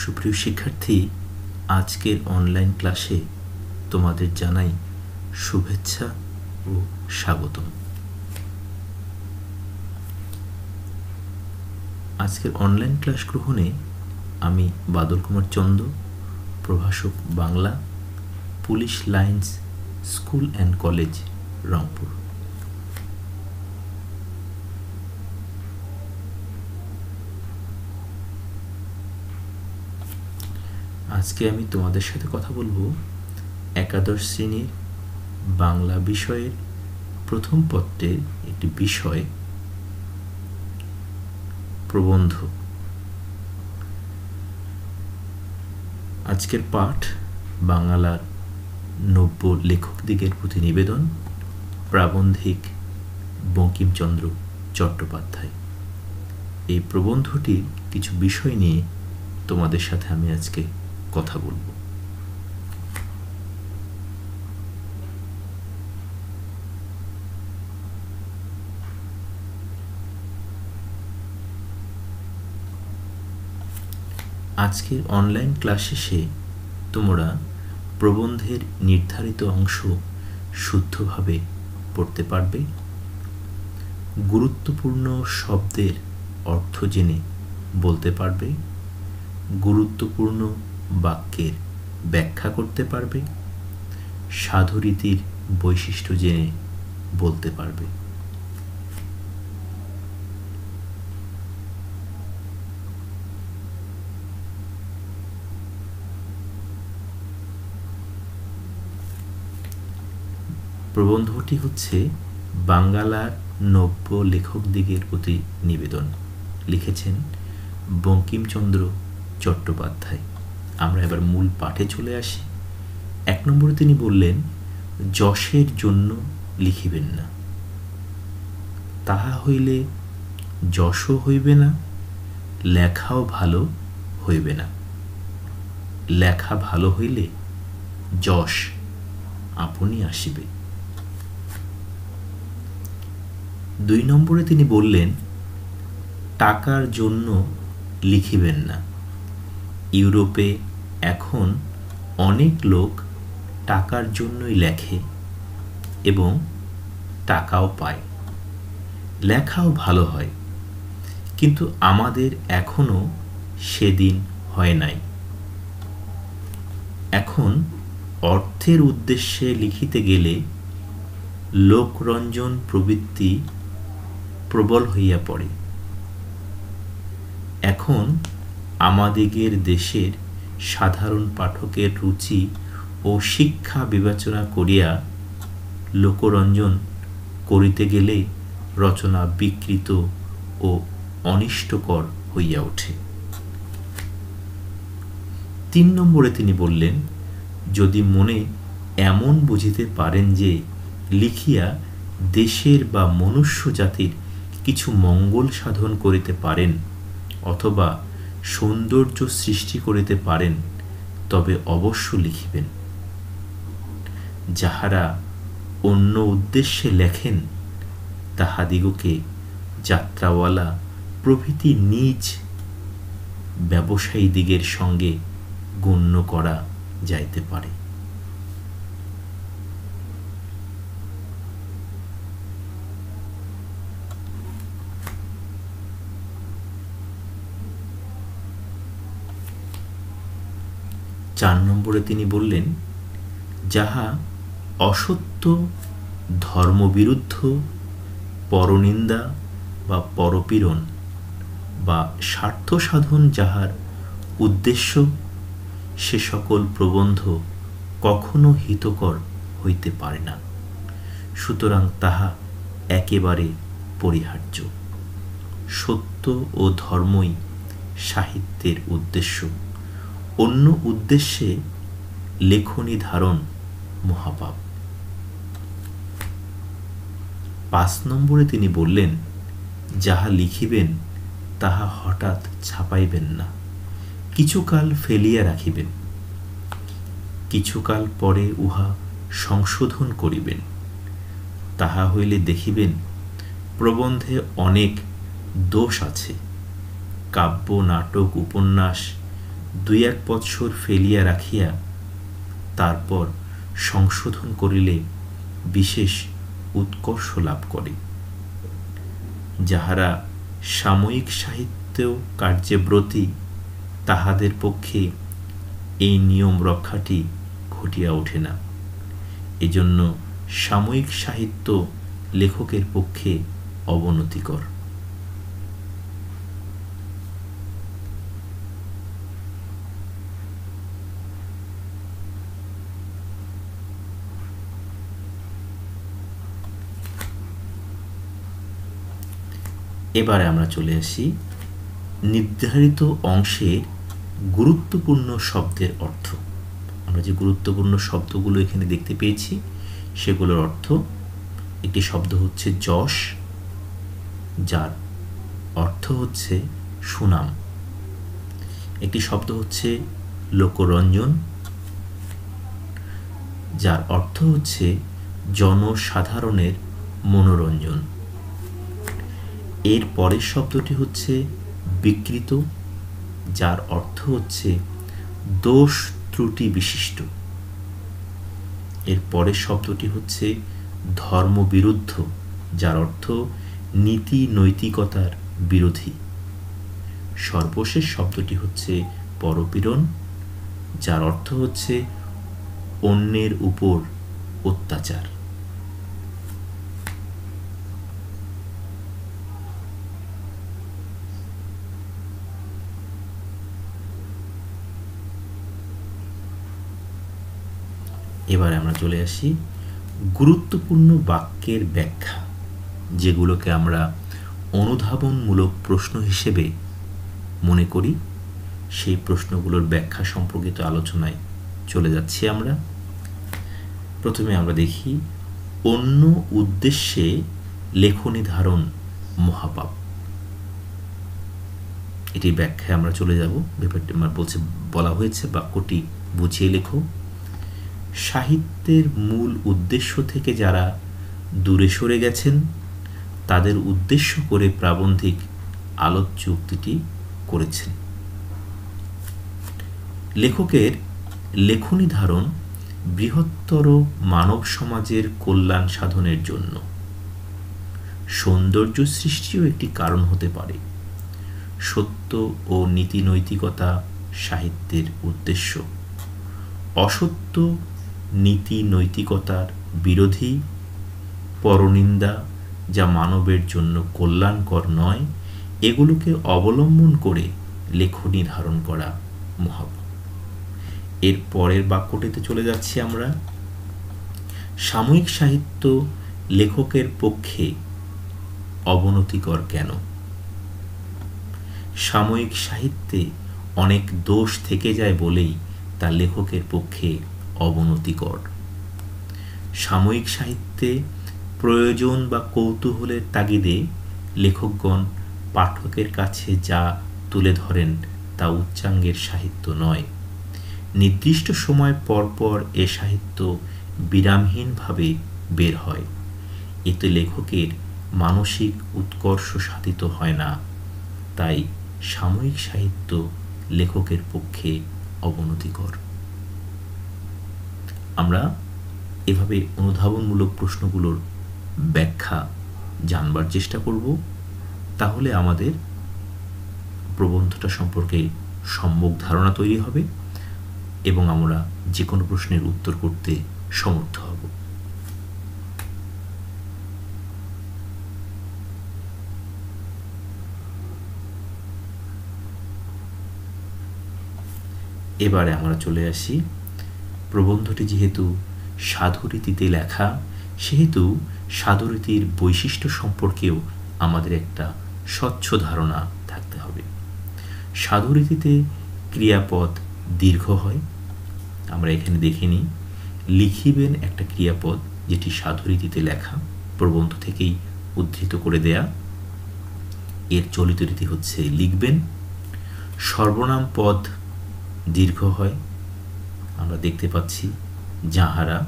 সুপ্রিয় শিক্ষার্থী, আজকের অনলাইন ক্লাসে তোমাদের জানাই শুভেচ্ছা ও স্বাগতম। আজকের অনলাইন ক্লাস গ্রহণে আমি বাদল কুমার চন্দ, প্রভাষক Bangla, police lines school and college, Rangpur. আজকে আমি তোমাদের সাথে কথা বলবো একাদশ শ্রেণীর বাংলা বিষয়ের প্রথম পত্রের একটি বিষয়, প্রবন্ধ। আজকের পাঠ বাংলার নব্য লেখকদিগের প্রতি নিবেদন, প্রাবন্ধিক বঙ্কিমচন্দ্র চট্টোপাধ্যায়। এই প্রবন্ধটির কিছু বিষয় নিয়ে তোমাদের সাথে আমি আজকে কথা বলবো। আজকের অনলাইন ক্লাস শেষে তোমরা প্রবন্ধের নির্ধারিত অংশ শুদ্ধভাবে পড়তে পারবে, গুরুত্বপূর্ণ শব্দের অর্থ জেনে বলতে পারবে, গুরুত্বপূর্ণ বাক্যের ব্যাখ্যা করতে পারবে, সাধুরীতির বৈশিষ্ট্য জেনে বলতে পারবে। প্রবন্ধটি হচ্ছে বাংলার নব্য লেখকদিগের প্রতি নিবেদন, লিখেছেন বঙ্কিমচন্দ্র চট্টোপাধ্যায়। আমরা এবার মূল পাঠে চলে আসি। 1 নম্বরে তিনি বললেন, যশের জন্য লিখিবেন না, তাহা হইলে যশও হইবে না, লেখাও ভালো হইবে না। লেখা ভালো হইলে যশ আপনি আসিবে। 2 নম্বরে তিনি বললেন, টাকার জন্য লিখিবেন না। ইউরোপে এখন অনেক লোক টাকার জন্যই লেখে এবং টাকাও পায়, লেখাও ভালো হয়, কিন্তু আমাদের এখনো সেদিন হয় নাই। এখন অর্থের উদ্দেশ্যে লিখিতে গেলে লোকরঞ্জন প্রবৃত্তি প্রবল হইয়া পড়ে। এখন আমাদিগের দেশের সাধারণ পাঠকের রুচি ও শিক্ষা বিবেচনা করিয়া লোকরঞ্জন করিতে গেলে রচনা বিকৃত ও অনিষ্টকর হইয়া ওঠে। 3 নম্বরে তিনি বললেন, যদি মনে এমন বুঝিতে পারেন যে লিখিয়া দেশের বা মনুষ্য জাতির কিছু মঙ্গল সাধন করিতে পারেন অথবা সৌন্দর্য সৃষ্টি করিতে পারেন, তবে অবশ্য লিখিবেন। যাহারা অন্য উদ্দেশ্যে লেখেন তাহাদিগকে যাত্রাওয়ালা প্রভৃতি নিজ ব্যবসায়ীদিগের সঙ্গে গণ্য করা যাইতে পারে। চার নম্বরে তিনি বললেন, যাহা অসত্য, ধর্মবিরুদ্ধ, পরনিন্দা বা পরপীড়ন বা স্বার্থ সাধন যাহার উদ্দেশ্য, সে সকল প্রবন্ধ কখনো হিতকর হইতে পারে না, সুতরাং তাহা একেবারে পরিহার্য। সত্য ও ধর্মই সাহিত্যের উদ্দেশ্য, অন্য উদ্দেশ্যে লেখনী ধারণ মহাপাপ। 5 নম্বরে তিনি বললেন, যাহা লিখিবেন তাহা হঠাৎ ছাপাইবেন না, কিছুকাল ফেলিয়া রাখিবেন, কিছুকাল পরে উহা সংশোধন করিবেন। তাহা হইলে দেখিবেন প্রবন্ধে অনেক দোষ আছে। কাব্য, নাটক, উপন্যাস 2-1 বৎসর ফেলিয়া রাখিয়া তারপর সংশোধন করিলে বিশেষ উৎকর্ষ লাভ করে। যাহারা সাময়িক সাহিত্য কার্যে ব্রতী তাহাদের পক্ষে এই নিয়ম রক্ষাটি ঘটিয়া ওঠে না। এজন্য সাময়িক সাহিত্য লেখকের পক্ষে অবনতিকর। এবারে আমরা চলে আসি নির্ধারিত অংশের গুরুত্বপূর্ণ শব্দের অর্থ। আমরা যে গুরুত্বপূর্ণ শব্দগুলো এখানে দেখতে পেয়েছি সেগুলোর অর্থ। একটি শব্দ হচ্ছে যশ, যার অর্থ হচ্ছে সুনাম। একটি শব্দ হচ্ছে লোকরঞ্জন, যার অর্থ হচ্ছে জনসাধারণের মনোরঞ্জন। এর পরের শব্দটি হচ্ছে বিকৃত, যার অর্থ হচ্ছে দোষ ত্রুটি বিশিষ্ট। এর পরের শব্দটি হচ্ছে ধর্মবিরুদ্ধ, যার অর্থ নীতি নৈতিকতার বিরোধী। সর্বশেষ শব্দটি হচ্ছে পরপীড়ন, যার অর্থ হচ্ছে অন্যের উপর অত্যাচার। এবারে আমরা চলে আসি গুরুত্বপূর্ণ বাক্যের ব্যাখ্যা, যেগুলোকে আমরা অনুধাবনমূলক প্রশ্ন হিসেবে মনে করি। সেই প্রশ্নগুলোর ব্যাখ্যা সম্পর্কিত আলোচনায় চলে যাচ্ছি আমরা। প্রথমে আমরা দেখি অন্য উদ্দেশ্যে লেখনী ধারণ মহাপাপ। এটি ব্যাখ্যায় আমরা চলে যাব। ব্যাপারটি আমার বলা হয়েছে বাক্যটি বুঝিয়ে লেখো। সাহিত্যের মূল উদ্দেশ্য থেকে যারা দূরে সরে গেছেন তাদের উদ্দেশ্য করে প্রাবন্ধিক আলোচ্য উক্তিটি করেছেন। লেখকের লেখনী ধারণ বৃহত্তর মানব সমাজের কল্যাণ সাধনের জন্য। সৌন্দর্য সৃষ্টিও একটি কারণ হতে পারে। সত্য ও নীতি নৈতিকতা সাহিত্যের উদ্দেশ্য। অসত্য নীতি নৈতিকতার বিরোধী, পরনিন্দা যা মানবের জন্য কল্যাণকর নয়, এগুলোকে অবলম্বন করে লেখনী ধারণ করা মহাপাপ। এর পরের বাক্যটিতে চলে যাচ্ছি আমরা। সাময়িক সাহিত্য লেখকের পক্ষে অবনতিকর কেন? সাময়িক সাহিত্যে অনেক দোষ থেকে যায় বলেই তা লেখকের পক্ষে অবনতিকর। সাময়িক সাহিত্যে প্রয়োজন বা কৌতূহলের তাগিদে লেখকগণ পাঠকের কাছে যা তুলে ধরেন তা উচ্চাঙ্গের সাহিত্য নয়। নির্দিষ্ট সময় পর পর এ সাহিত্য বিরামহীনভাবে বের হয়। এতে লেখকের মানসিক উৎকর্ষ সাধিত হয় না। তাই সাময়িক সাহিত্য লেখকের পক্ষে অবনতিকর। আমরা এভাবে অনুধাবনমূলক প্রশ্নগুলোর ব্যাখ্যা জানবার চেষ্টা করব। তাহলে আমাদের প্রবন্ধটা সম্পর্কে সম্যক ধারণা তৈরি হবে এবং আমরা যে কোনো প্রশ্নের উত্তর করতে সমর্থ হব। এবারে আমরা চলে আসি, প্রবন্ধটি যেহেতু সাধুরীতিতে লেখা সেহেতু সাধুরীতির বৈশিষ্ট্য সম্পর্কেও আমাদের একটা স্বচ্ছ ধারণা থাকতে হবে। সাধুরীতিতে ক্রিয়াপদ দীর্ঘ হয়। আমরা এখানে দেখে নিই, লিখিবেন একটা ক্রিয়াপদ যেটি সাধুরীতিতে লেখা, প্রবন্ধ থেকেই উদ্ধৃত করে দেয়া। এর চলিত রীতি হচ্ছে লিখবেন। সর্বনাম পদ দীর্ঘ হয়। আমরা দেখতে পাচ্ছি যাহারা।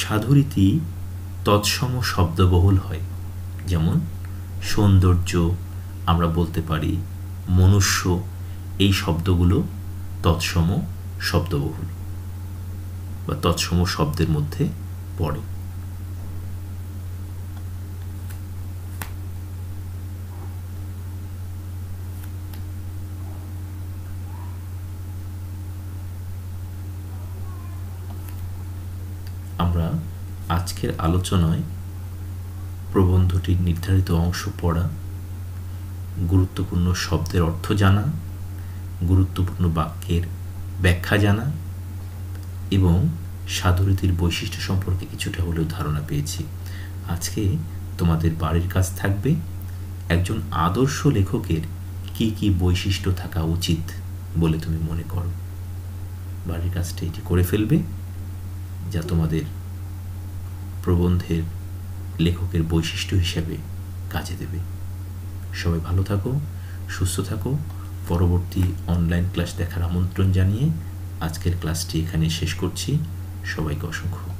সাধুরীতি তৎসম শব্দবহুল হয়, যেমন সৌন্দর্য, আমরা বলতে পারি মনুষ্য, এই শব্দগুলো তৎসম শব্দবহুল বা তৎসম শব্দের মধ্যে পড়ে। আমরা আজকের আলোচনায় প্রবন্ধটির নির্ধারিত অংশ পড়া, গুরুত্বপূর্ণ শব্দের অর্থ জানা, গুরুত্বপূর্ণ বাক্যের ব্যাখ্যা জানা এবং সাধুরীতির বৈশিষ্ট্য সম্পর্কে কিছুটা হলেও ধারণা পেয়েছি। আজকে তোমাদের বাড়ির কাজ থাকবে একজন আদর্শ লেখকের কি কি বৈশিষ্ট্য থাকা উচিত বলে তুমি মনে করো। বাড়ির কাজটা এটি করে ফেলবে, যা তোমাদের প্রবন্ধের লেখকের বৈশিষ্ট্য হিসেবে কাজে দেবে। সবাই ভালো থাকো, সুস্থ থাকো। পরবর্তী অনলাইন ক্লাস দেখার আমন্ত্রণ জানিয়ে আজকের ক্লাসটি এখানে শেষ করছি। সবাইকে অসংখ্য